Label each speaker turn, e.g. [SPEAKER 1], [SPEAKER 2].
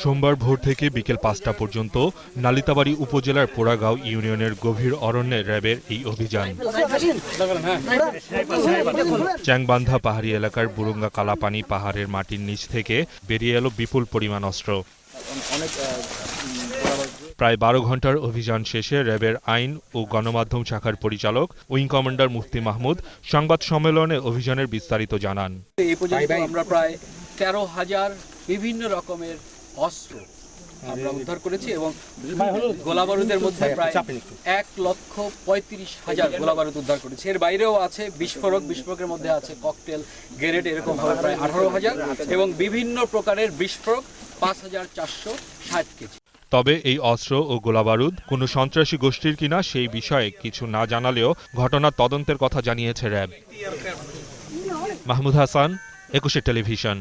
[SPEAKER 1] সোমবার ভোর থেকে বিকেল ৫টা পর্যন্ত নালিতাবাড়ী উপজেলার পোড়াগাঁও ইউনিয়নের গভীর অরণ্যে র্যাবের এই অভিযান। চ্যাংবান্ধা পাহাড়ি এলাকার বুরুঙ্গা কালাপানি পাহাড়ের মাটির নিচ থেকে বেরিয়ে এলো বিপুল পরিমাণ অস্ত্র। প্রায় ১২ ঘন্টার অভিযান শেষে র্যাবের আইন ও গণমাধ্যম শাখার পরিচালক উইং কমান্ডার মুফতি মাহমুদ সংবাদ সম্মেলনে অভিযানের বিস্তারিত জানান।
[SPEAKER 2] এই পর্যন্ত আমরা প্রায় ১৩,০০০ বিভিন্ন রকমের অস্ত্র আমরা উদ্ধার করেছি এবং গোলাবারুদের মধ্যে প্রায় ১,৩৫,০০০ গোলাবারুদ উদ্ধার করেছি। এর বাইরেও আছে বিস্ফোরকের মধ্যে আছে ককটেল, গ্রেনেড, এরকম ভাবে প্রায় ১৮,০০০ এবং বিভিন্ন প্রকারের বিস্ফোরক ৫,৪৬০ কেজি।
[SPEAKER 1] তবে এই অস্ত্র ও গোলাবারুদ কোনো সন্ত্রাসী গোষ্ঠীর কিনা সেই বিষয়ে কিছু না জানালেও ঘটনার তদন্তের কথা জানিয়েছে র্যাব। মাহমুদ হাসান, ২১ টেলিভিশন।